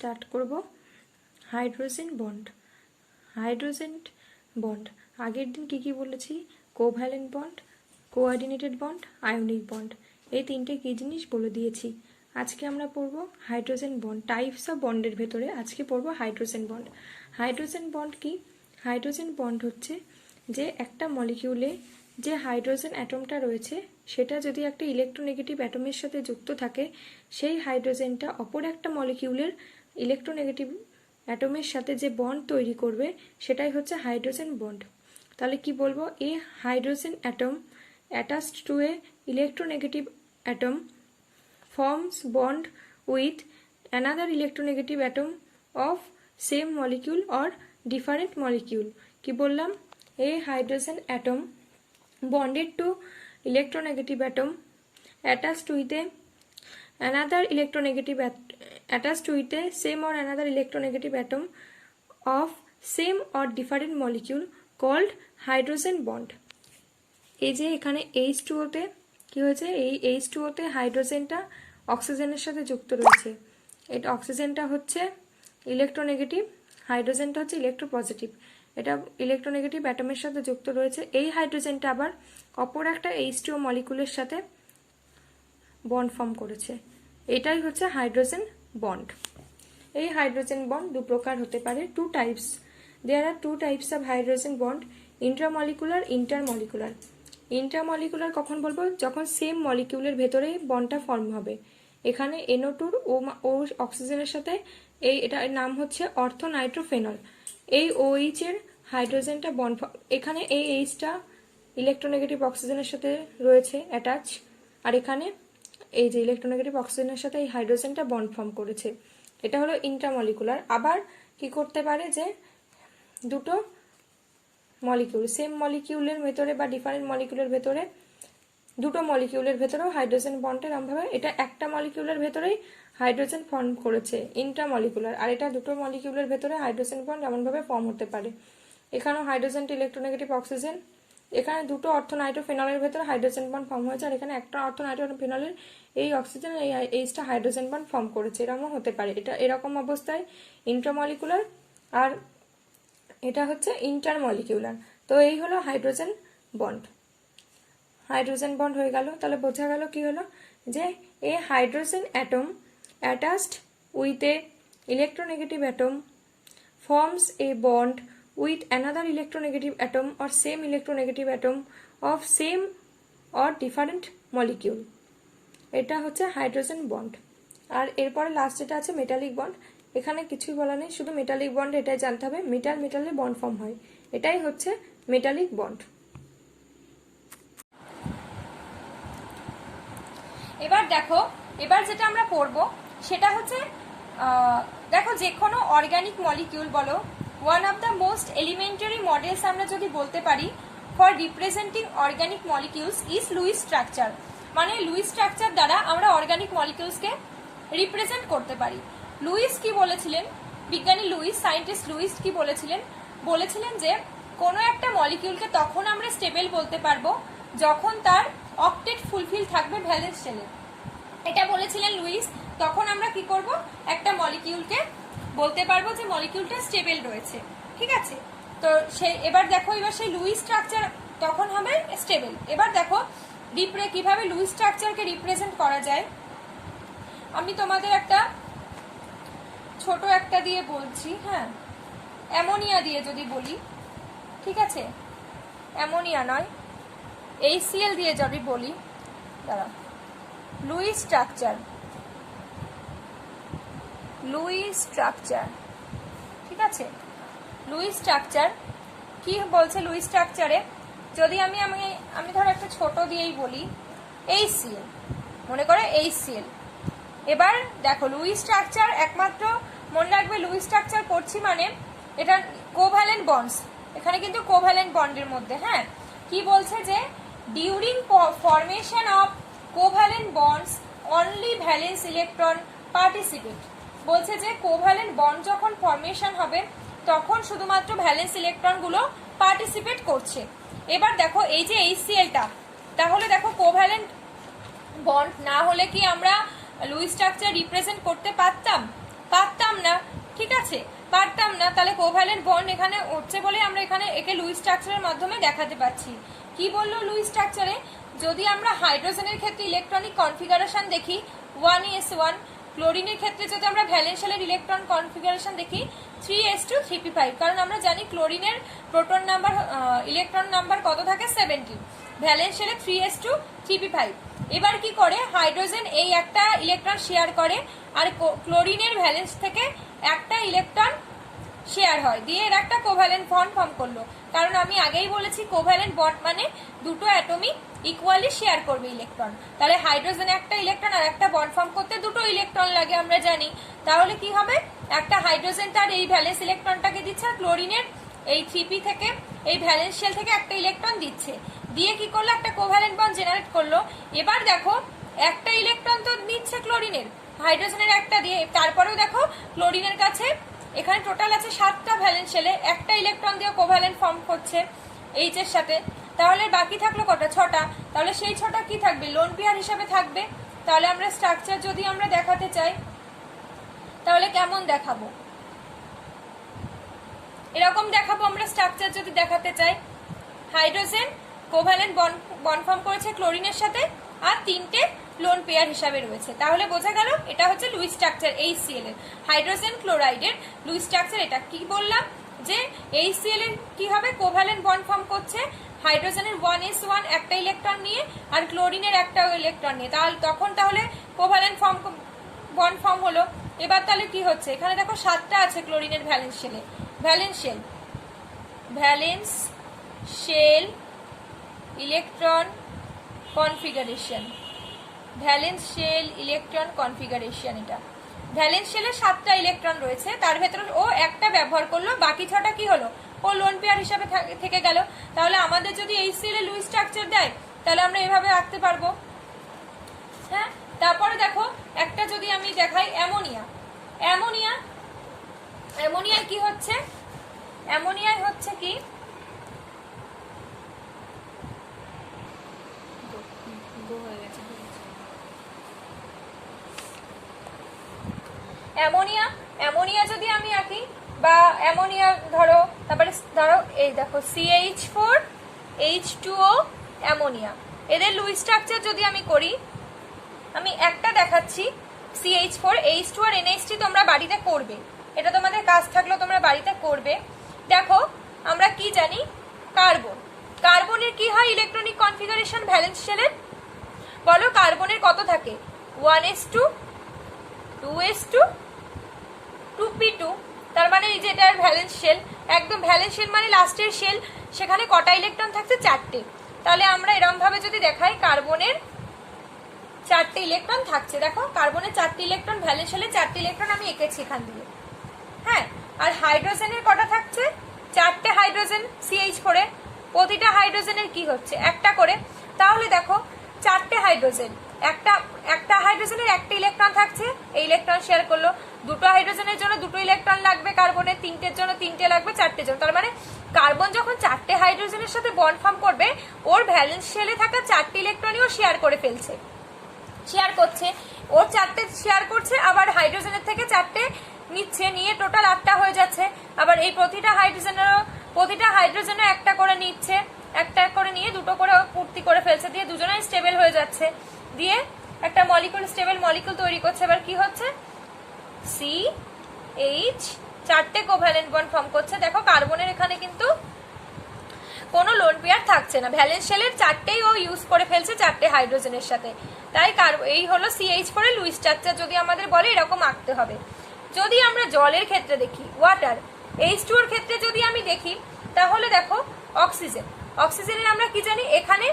Start করব hydrogen bond. Hydrogen bond আগের দিন কি বলেছি? Covalent bond, coordinated bond, ionic bond, এই তিনটে কি জিনিস বলে দিয়েছি। আজকে আমরা পড়ব হাইড্রোজেন বন্ড। টাইপস অফ বন্ডের ভেতরে আজকে পড়ব হাইড্রোজেন বন্ড। হাইড্রোজেন বন্ড কি? হাইড্রোজেন বন্ড হচ্ছে যে একটা মলিকিউলে যে হাইড্রোজেন অ্যাটমটা রয়েছে সেটা যদি একটা ইলেকট্রোনেগেটিভ অ্যাটমের সাথে যুক্ত থাকে, সেই হাইড্রোজেনটা অপর একটা মলিকিউলের ইলেকট্রোনেগেটিভ অ্যাটমের সাথে যে বন্ড তৈরি করবে সেটাই হচ্ছে হাইড্রোজেন বন্ড। তাহলে কি বলবো? A hydrogen atom attached to a electronegative atom forms bond with another electronegative atom of same molecule or different molecule. কি বললাম? A hydrogen atom bonded to electronegative atom attached with a another electronegative attached with a same or another electronegative atom of same or different molecule called hydrogen bond. এই যে এখানে H2O তে কি হয়েছে? এই H2O তে হাইড্রোজেনটা অক্সিজেনের সাথে যুক্ত রয়েছে। এটা অক্সিজেনটা হচ্ছে ইলেকট্রোনেগেটিভ, হাইড্রোজেনটা হচ্ছে ইলেকট্রোপজিটিভ। এটা ইলেকট্রোনেগেটিভ অ্যাটমের সাথে যুক্ত রয়েছে। এই হাইড্রোজেনটা আবার অপর একটা H2O মলিকুলের সাথে বন্ড ফর্ম করেছে। এটাই হচ্ছে হাইড্রোজেন বন্ড। এই হাইড্রোজেন বন্ড দু প্রকার হতে পারে, two types. There are two types of hydrogen bond, intramolecular, intermolecular. Intramolecular কখন বলবো? যখন সেম মলিকিউলের ভেতরেই বন্ডটা ফর্ম হবে। এখানে NO2 ও অক্সিজেনের সাথে এটার নাম হচ্ছে অর্থোনাইট্রোফেনল। এই OH এর হাইড্রোজেনটা বন্ড, এখানে এই Hটা ইলেকট্রোনেগেটিভ অক্সিজেনের সাথে রয়েছে অ্যাটাচ, আর এখানে এই যে ইলেকট্রোনেগেটিভ অক্সিজেনের সাথে এই হাইড্রোজেনটা বন্ড ফর্ম করেছে। এটা হলো ইন্ট্রামলিকুলার। আবার কি করতে পারে যে দুটো মলিকিউল সেম মলিকিউলের ভেতরে বা ডিফারেন্ট মলিকিউলের ভেতরে, দুটো মলিকিউলের ভেতরেও হাইড্রোজেন বন্ডের এরকমভাবে, এটা একটা মলিকিউলের ভেতরেই হাইড্রোজেন ফর্ম করেছে ইন্ট্রামলিকুলার, আর এটা দুটো মলিকিউলের ভেতরে হাইড্রোজেন বন্ড এমনভাবে ফর্ম হতে পারে। এখানেও হাইড্রোজেনটা ইলেকট্রোনেগেটিভ অক্সিজেন, এখানে দুটো অর্থোনাইট্রোফেনলের ভেতরে হাইড্রোজেন বন্ড ফর্ম হয়েছে, আর এখানে একটা অর্থোনাইট্রোফেনলের এই অক্সিজেন এই এইচটা হাইড্রোজেন বন্ড ফর্ম করেছে। এরকমও হতে পারে। এটা এরকম অবস্থায় ইন্ট্রামলিকুলার, আর এটা হচ্ছে ইন্টারমলিকিউলার। তো এই হলো হাইড্রোজেন বন্ড। হাইড্রোজেন বন্ড হয়ে গেল। তাহলে বোঝা গেল কি হলো? যে a hydrogen atom attached with a electronegative atom forms a bond with another electronegative atom or same electronegative atom of same or different molecule. এটা হচ্ছে হাইড্রোজেন বন্ড। আর এরপরে লাস্ট যেটা আছে মেটালিক বন্ড। এখানে কিছুই বলা নেই, শুধু মেটালিক বন্ড এটাই জানতে হবে, মেটাল মেটালে বন্ড ফর্ম হয়, এটাই হচ্ছে মেটালিক বন্ড। এবার দেখো, এবার যেটা আমরা পড়বো সেটা হচ্ছে দেখো, যে কোনো অর্গানিক মলিকিউল বলো, one of the most elementary models আমরা যদি বলতে পারি for representing organic molecules is Lewis structure. মানে লুইস স্ট্রাকচার দ্বারা আমরা অর্গানিক মলিকিউলসকে রিপ্রেজেন্ট করতে পারি। লুইস কি বলেছিলেন? বিজ্ঞানী লুইস, সায়েন্টিস্ট লুইস কি বলেছিলেন যে কোনো একটা মলিকিউলকে তখন আমরা স্টেবল বলতে পারবো যখন তার অক্টেট ফুলফিল থাকবে ভ্যালেন্স শেলে। এটা বলেছিলেন লুইস। তখন আমরা কি করব? একটা মলিকিউলকে বলতে পারবো যে মলিকিউলটা স্টেবল রয়েছে। ঠিক আছে? তো এবার দেখো, এবার সেই লুইস স্ট্রাকচার তখন হবে স্টেবল। এবার দেখো কিভাবে লুইস স্ট্রাকচারকে রিপ্রেজেন্ট করা যায়। আমি তোমাদের একটা ছোট একটা দিয়ে বলছি। হ্যাঁ, অ্যামোনিয়া দিয়ে যদি বলি, ঠিক আছে, অ্যামোনিয়া নয়, HCl দিয়ে যদি বলি, দাঁড়া, লুইস স্ট্রাকচার, ঠিক আছে। লুইস স্ট্রাকচার কি বলছে? লুইস স্ট্রাকচারে যদি আমি ধরো একটা ছোট দিয়েই বলি HCl, মনে করে HCl। এবার দেখো লুইস স্ট্রাকচার একমাত্র মনে রাখবে, লুইস স্ট্রাকচার করছি মানে এটা কোভ্যালেন্ট বন্ডস, এখানে কিন্তু কোভ্যালেন্ট বন্ডের মধ্যে। হ্যাঁ, কি বলছে যে during formation of covalent bonds only valence electron participate. বলছে যে কোভ্যালেন্ট বন্ড যখন ফরমেশন হবে তখন শুধুমাত্র ভ্যালেন্স ইলেকট্রনগুলো পার্টিসিপেট করছে। এবার দেখো এই যে HClটা, তাহলে দেখো কোভ্যালেন্ট বন্ড না হলে কি আমরা লুইস স্ট্রাকচার রিপ্রেজেন্ট করতে পারতাম? পারতাম না, ঠিক আছে, পারতাম না। তাহলে কোভ্যালেন্ট বন্ড এখানে হচ্ছে বলে আমরা এখানে একে লুইস স্ট্রাকচারের মাধ্যমে দেখাতে পাচ্ছি। কি বললো লুইস স্ট্রাকচারে, যদি আমরা হাইড্রোজেনের ক্ষেত্রে ইলেকট্রনিক কনফিগারেশন দেখি 1s1, ক্লোরিনের ক্ষেত্রে যদি আমরা ভ্যালেন্স শেলের ইলেকট্রন কনফিগারেশন দেখি 3s2 3p5, কারণ আমরা জানি ক্লোরিনের প্রোটন নাম্বার ইলেকট্রন নাম্বার কত থাকে 17, ভ্যালেন্স শেলে 3s2 3p5। এবার কি করে, হাইড্রোজেন এই একটা ইলেকট্রন শেয়ার করে আর ক্লোরিনের ভ্যালেন্স থেকে একটা ইলেকট্রন শেয়ার হয়, দিয়ে এর একটা কোভ্যালেন্ট বন্ড ফর্ম করলো। কারণ আমি আগেই বলেছি কোভ্যালেন্ট বন্ড মানে দুটো অ্যাটমি ইকুয়ালি শেয়ার করবে ইলেকট্রন। তাহলে হাইড্রোজেন একটা ইলেকট্রন আর একটা বন্ড ফর্ম করতে দুটো ইলেকট্রন লাগে আমরা জানি। তাহলে কি হবে, একটা হাইড্রোজেন তার এই ভ্যালেন্স ইলেকট্রনটাকে দিচ্ছে আর ক্লোরিনের এই 3p থেকে এই ভ্যালেন্স শেল থেকে একটা ইলেকট্রন দিচ্ছে, দিয়ে কি করলো, একটা কোভ্যালেন্ট বন্ড জেনারেট করলো। এবার দেখো একটা ইলেকট্রন তো নিচ্ছে ক্লোরিনের, হাইড্রোজেনের একটা দিয়ে, তারপরেও দেখো ক্লোরিনের কাছে এখানে টোটাল আছে 7টা ভ্যালেন্স শেলে, একটা ইলেকট্রন দিয়ে কোভ্যালেন্ট ফর্ম করছে এইচ এর সাথে। তাহলে বাকি থাকলো কটা, 6টা। তাহলে সেই 6টা কি থাকবে, লোন পেয়ার হিসাবে থাকবে। তাহলে আমরা স্ট্রাকচার যদি আমরা দেখাতে চাই তাহলে কেমন দেখাবো, এরকম দেখাবো আমরা স্ট্রাকচার যদি দেখাতে চাই। হাইড্রোজেন কোভ্যালেন্ট বন্ড ফর্ম করেছে ক্লোরিনের সাথে আর 3টে লোন পেয়ার হিসাবে রয়েছে। তাহলে বোঝা গেল এটা হচ্ছে লুইস স্ট্রাকচার HCl এর, হাইড্রোজেন ক্লোরাইডের লুইস স্ট্রাকচার এটা। কি বললাম যে HCl এর কি হবে, কোভ্যালেন্ট বন্ড ফর্ম করছে হাইড্রোজেনের 1s1 একটা ইলেকট্রন নিয়ে আর ক্লোরিনের একটা ইলেকট্রন নিয়ে, তাহলে কোভ্যালেন্ট বন্ড ফর্ম হলো। এবার তাহলে কি হচ্ছে, এখানে দেখো 7টা আছে ক্লোরিনের ভ্যালেন্স শেলে, valence shell electron configuration, valence shell electron configuration. এটা ভ্যালেন্স শেলে 7টা ইলেকট্রন রয়েছে, তার ভেতরে ও একটা ব্যবহার করলো, বাকি 6টা কি হলো, ও লোন পেয়ার হিসাবে থেকে গেল। তাহলে আমাদের যদি HCl এর লুইস স্ট্রাকচার দেয় তাহলে আমরা এভাবে রাখতে পারবো। হ্যাঁ, তারপরে দেখো একটা যদি আমি দেখাই অ্যামোনিয়ায় কি হচ্ছে, অ্যামোনিয়ায় হচ্ছে কি, অ্যামোনিয়া যদি আমি আঁকি বা অ্যামোনিয়া ধরো, তারপরে ধরো এই দেখো CH4 H2O অ্যামোনিয়া, এদের লুইস স্ট্রাকচার যদি আমি করি, আমি একটা দেখাচ্ছি CH4 H2 আর NH3 তোমরা বাড়িতে করবে, এটা তোমাদের কাজ থাকলেও তোমরা বাড়িতে করবে। দেখো আমরা কি জানি, কার্বনের কি হয় ইলেকট্রনিক কনফিগারেশন ভ্যালেন্স শেলের, বলো কার্বনের কত থাকে, 1s2 2s2 2p2, তার মানে এই যে এটার ভ্যালেন্স শেল, একদম ভ্যালেন্স শেল মানে লাস্টের শেল, সেখানে কটা ইলেকট্রন থাকছে, 4টে। তাহলে আমরা এরকম ভাবে যদি দেখাই কার্বনের 4টে ইলেকট্রন থাকছে, দেখো কার্বনের 4টে ইলেকট্রন, ভ্যালেন্স শেলে 4টে ইলেকট্রন আমি এঁকেছি এখান দিয়ে। হ্যাঁ, আর হাইড্রোজেনের কটা থাকছে, 4টে হাইড্রোজেন CH4 এ, প্রতিটা হাইড্রোজেনের কি হচ্ছে একটা করে। তাহলে দেখো 4টে হাইড্রোজেন, একটা হাইড্রোজেনের একটা ইলেকট্রন থাকছে, এই ইলেকট্রন শেয়ার করলো, দুটো হাইড্রোজেনের জন্য দুটো ইলেকট্রন লাগবে, কার্বনের 3টের জন্য 3টে লাগবে, 4টের জন্য। তার মানে কার্বন যখন 4টে হাইড্রোজেনের সাথে বন্ড ফর্ম করবে, ওর ভ্যালেন্স শেলে থাকা 4টে ইলেকট্রনও শেয়ার করছে, ওর 4টে শেয়ার করছে, আবার হাইড্রোজেনের থেকে 4টে নিচ্ছে, নিয়ে টোটাল 8টা হয়ে যাচ্ছে। আবার এই প্রতিটা হাইড্রোজেনও একটা করে নিচ্ছে, একটা করে নিয়ে দুটো করে পূর্তি করে ফেলছে, দিয়ে দুজনেই স্টেবল হয়ে যাচ্ছে, দিয়ে একটা স্টেবল মলিকুল তৈরি করছে। এবার কি হচ্ছে, CH 4টে কোভ্যালেন্ট বন্ড ফর্ম করছে। দেখো কার্বনের এখানে কিন্তু কোনো লোন পেয়ার থাকছে না, ভ্যালেন্স শেলের 4টেই ও ইউজ করে ফেলছে 4টে হাইড্রোজেনের সাথে। তাই এই হলো CH4 এর লুইস স্ট্রাকচার, যদি আমাদের বলে এরকম আঁকতে হবে। যদি আমরা জলের ক্ষেত্রে দেখি, ওয়াটার H2O এর ক্ষেত্রে যদি আমি দেখি, তাহলে দেখো অক্সিজেনের আমরা কি জানি, এখানে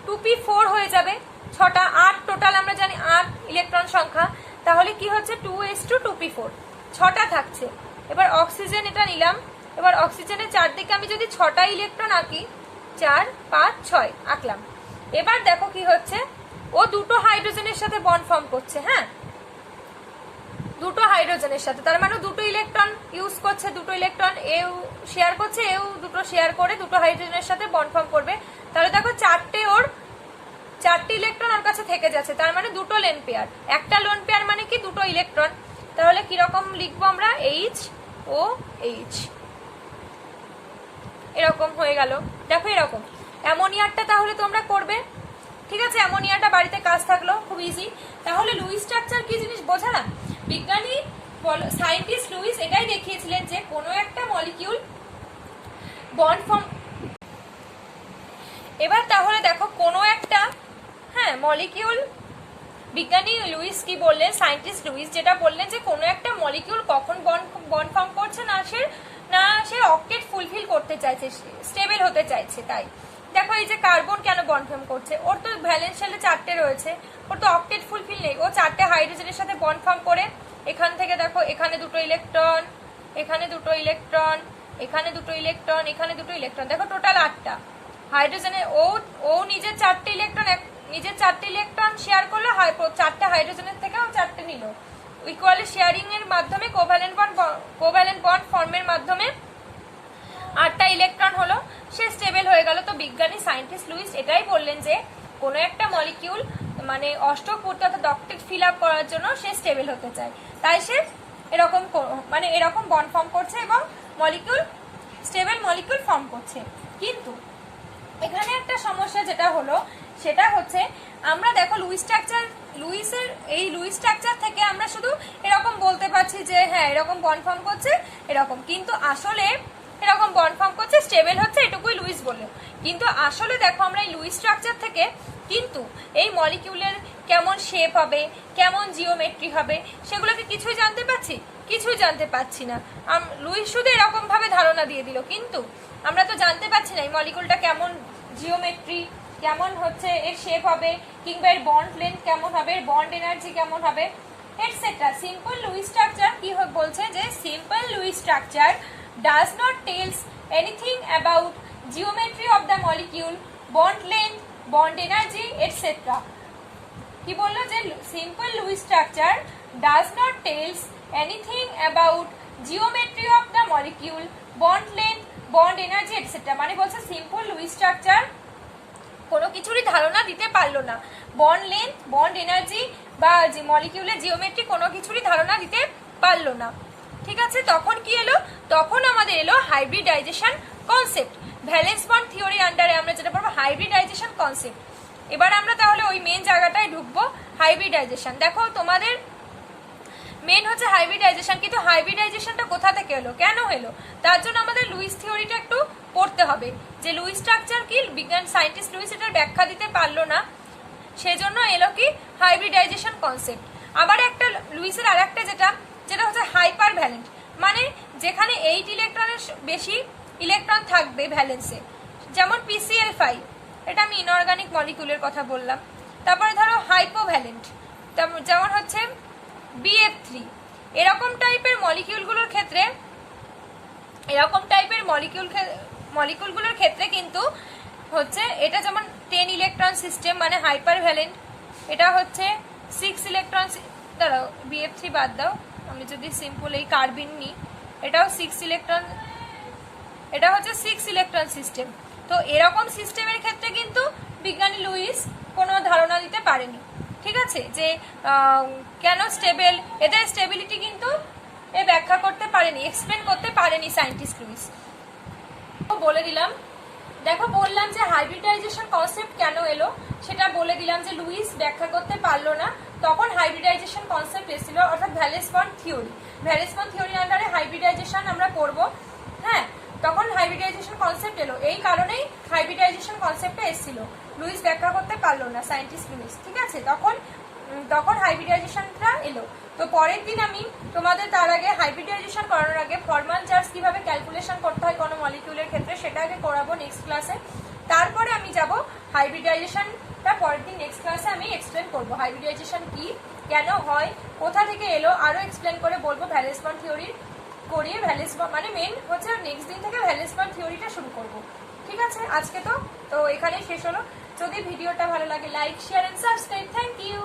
2p4 হয়ে যাবে, 6টা 8 টোটাল আমরা জানি 8 ইলেকট্রন সংখ্যা। তাহলে কি হচ্ছে 2s2 2p4, 6টা থাকছে। এবার অক্সিজেন এটা নিলাম, এবার অক্সিজেনের চারদিকে আমি যদি 6টা ইলেকট্রন আঁকি, 4 5 6 আঁকলাম। এবার দেখো কি হচ্ছে, ও দুটো হাইড্রোজেনের সাথে বন্ড ফর্ম করছে। হ্যাঁ, দুটো হাইড্রোজেনের সাথে, তার মানে দুটো ইলেকট্রন ইউজ করছে, দুটো ইলেকট্রন এও শেয়ার করছে, এও দুটো শেয়ার করে দুটো হাইড্রোজেনের সাথে বন্ড ফর্ম করবে। তাহলে দেখো 4টে ইলেকট্রন ওর কাছে থেকে যাচ্ছে, তার মানে দুটো লোন পেয়ার, একটা লোন পেয়ার মানে কি দুটো ইলেকট্রন। তাহলে কিরকম লিখবো আমরা, এইচ ও এইচ, এরকম হয়ে গেল। দেখো এরকম অ্যামোনিয়ারটা তাহলে তোমরা করবে, ঠিক আছে? অ্যামোনিয়াটা বাড়িতে কাজ থাকলো, খুব ইজি। তাহলে লুইস স্ট্রাকচার কি জিনিস বোঝালাম? বিজ্ঞানী সায়েন্টিস্ট লুইস এটাই দেখিয়েছিলেন যে কোনো একটা মলিকিউল বন্ড ফর্ম। এবার তাহলে দেখো কোনো একটা, হ্যাঁ, মলিকিউল, বিজ্ঞানী লুইস কি বললেন, সায়েন্টিস্ট লুইস যেটা বললেন যে কোনো একটা মলিকিউল কখন বন্ড ফর্ম করছে, না সে অক্টেট ফুলফিল করতে চাইছে, স্টেবল হতে চাইছে। তাই দেখো এই যে কার্বন কেন বন্ড ফর্ম করছে, ওর তো ভ্যালেন্স শেলে 4টে রয়েছে, ওর তো অক্টেট ফুলফিল নেই, ও 4টে হাইড্রোজেনের সাথে বন্ড ফর্ম করে এখান থেকে দেখো এখানে 2টো ইলেকট্রন, এখানে 2টো ইলেকট্রন, এখানে 2টো ইলেকট্রন, এখানে 2টো ইলেকট্রন, দেখো টোটাল 8টা হাইড্রোজেনের। ও নিজের 4টে ইলেকট্রন শেয়ার করলো, 4টে হাইড্রোজেনের থেকেও 4টে নিল, ইকুয়ালি শেয়ারিং এর মাধ্যমে কোভ্যালেন্ট বন্ড ফর্মের মাধ্যমে 8টা ইলেকট্রন হলো, সে স্টেবল হয়ে গেল। তো বিজ্ঞানী সায়েন্টিস্ট লুইস এটাই বললেন যে কোনো একটা মলিকিউল মানে অষ্টক পূর্তি অর্থাৎ অক্টেট ফিল আপ করার জন্য সে স্টেবল হতে চায়, তাই সে এরকম মানে এরকম বন্ড ফর্ম করছে এবং স্টেবল মলিকিউল ফর্ম করছে। কিন্তু এখানে একটা সমস্যা যেটা হলো সেটা হচ্ছে, আমরা দেখো লুইস স্ট্রাকচার থেকে আমরা শুধু এরকম বলতে পারছি যে হ্যাঁ এরকম বন্ড ফর্ম করছে এরকম, কিন্তু আসলে এরকম বন্ড ফর্ম করছে, স্টেবল হচ্ছে, এটুকুই লুইস বললো। কিন্তু আসলে দেখো আমরা এই লুইস স্ট্রাকচার থেকে কিন্তু এই মলিকিউলের কেমন শেপ হবে, কেমন জিওমেট্রি হবে, সেগুলোকে কিছুই জানতে পারছি না। লুইস শুধু এরকম ভাবে ধারণা দিয়ে দিল, কিন্তু আমরা তো জানতে পারছি না এই মলিকিউলটা কেমন জিওমেট্রি, কেমন হচ্ছে এর শেপ হবে, কিংবা এর বন্ড লেন্থ কেমন হবে, এর বন্ড এনার্জি কেমন হবে, এটসেট্রা। সিম্পল লুইস স্ট্রাকচার কি বলছে যে simple Lewis structure does not tells anything about geometry of the molecule, bond length, bond energy, etc. কি বললো যে simple Lewis structure does not tells anything about geometry of the molecule, bond length, bond energy, etc. মানে বলছে simple Lewis structure কোনো কিছুরই ধারণা দিতে পারলো না, বন্ড লেন্থ, বন্ড এনার্জি বা মলিকিউলের জিওমেট্রি কোনো কিছুরই ধারণা দিতে পারলো না। ঠিক আছে, তখন কি এলো, তখন আমাদের এলো hybridization concept. Valence bond theory আন্ডারে আমরা যেটা পড়বো হাইব্রিডাইজেশন কনসেপ্ট। এবার আমরা তাহলে ওই মেন জায়গাটায় ঢুকবো, হাইব্রিডাইজেশন। দেখো তোমাদের মেন হচ্ছে হাইব্রিডাইজেশন, কিন্তু হাইব্রিডাইজেশনটা কোথা থেকে এলো, কেন এলো, তার জন্য আমাদের লুইস থিওরিটা একটু পড়তে হবে, যে লুইস স্ট্রাকচার কি, বিজ্ঞান সায়েন্টিস্ট লুইস এটার ব্যাখ্যা দিতে পারলো না, সেজন্য এলো কি হাইব্রিডাইজেশন কনসেপ্ট। আবার একটা লুইসের আর একটা যেটা হচ্ছে হাইপার ভ্যালেন্ট, মানে যেখানে 8 ইলেকট্রনের বেশি ইলেকট্রন থাকবে ভ্যালেন্সে, যেমন PCl5, এটা আমি ইনঅর্গানিক মলিকিউলের কথা বললাম। তারপরে ধরো হাইপোভ্যালেন্ট, যেমন হচ্ছে BF3, এরকম টাইপের মলিকিউলগুলোর ক্ষেত্রে কিন্তু হচ্ছে এটা যেমন 10 ইলেকট্রন সিস্টেম মানে হাইপার ভ্যালেন্ট, এটা হচ্ছে 6 ইলেকট্রন, দাঁড়াও BF3 বাদ দাও, আমি যদি সিম্পল এই কার্বিন নিই, এটাও 6 ইলেকট্রন, এটা হচ্ছে 6 ইলেকট্রন সিস্টেম। তো এরকম সিস্টেমের ক্ষেত্রে কিন্তু বিজ্ঞানী লুইস কোনো ধারণা দিতে পারেনি, ঠিক আছে, যে কেন স্টেবল, এদের স্টেবিলিটি কিন্তু এ ব্যাখ্যা করতে পারেনি, এক্সপ্লেন করতে পারেনি সায়েন্টিস্ট লুইস। বলে দিলাম, দেখো বললাম যে হাইব্রিডাইজেশন কনসেপ্ট কেন এলো সেটা বলে দিলাম, যে লুইস ব্যাখ্যা করতে পারলো না, তখন হাইব্রিডাইজেশন কনসেপ্ট এসেছিল, অর্থাৎ ভ্যালেন্স বন্ড থিওরি আন্ডারে হাইব্রিডাইজেশন আমরা পড়বো। হ্যাঁ, তখন হাইব্রিডাইজেশন কনসেপ্ট এলো, এই কারণেই হাইব্রিডাইজেশন কনসেপ্টটা এসেছিল, লুইস ব্যাখ্যা করতে পারলো না সায়েন্টিস্ট লুইস, ঠিক আছে, তখন হাইব্রিডাইজেশনটা এলো। তো পরের দিন আমি তোমাদের তার আগে হাইব্রিডাইজেশন করানোর আগে ফরমাল চার্জ কিভাবে ক্যালকুলেশন করতে হয় কোনো মলিকিউলের ক্ষেত্রে সেটা আগে করাবো নেক্সট ক্লাসে, তারপরে আমি যাব হাইব্রিডাইজেশনটা পরের দিন নেক্সট ক্লাসে আমি এক্সপ্লেন করবো হাইব্রিডাইজেশন কি, কেন হয়, কোথা থেকে এলো, আরো এক্সপ্লেন করে বলবো। ভ্যালেন্স বন্ড থিওরি করিয়ে ভ্যালেন্স বন্ড মানে মেন হচ্ছে নেক্সট দিন থেকে ভ্যালেন্স বন্ড থিওরিটা শুরু করবো, ঠিক আছে। আজকে তো এখানেই শেষ হলো। যদি ভিডিওটা ভালো লাগে like, share and subscribe. Thank you.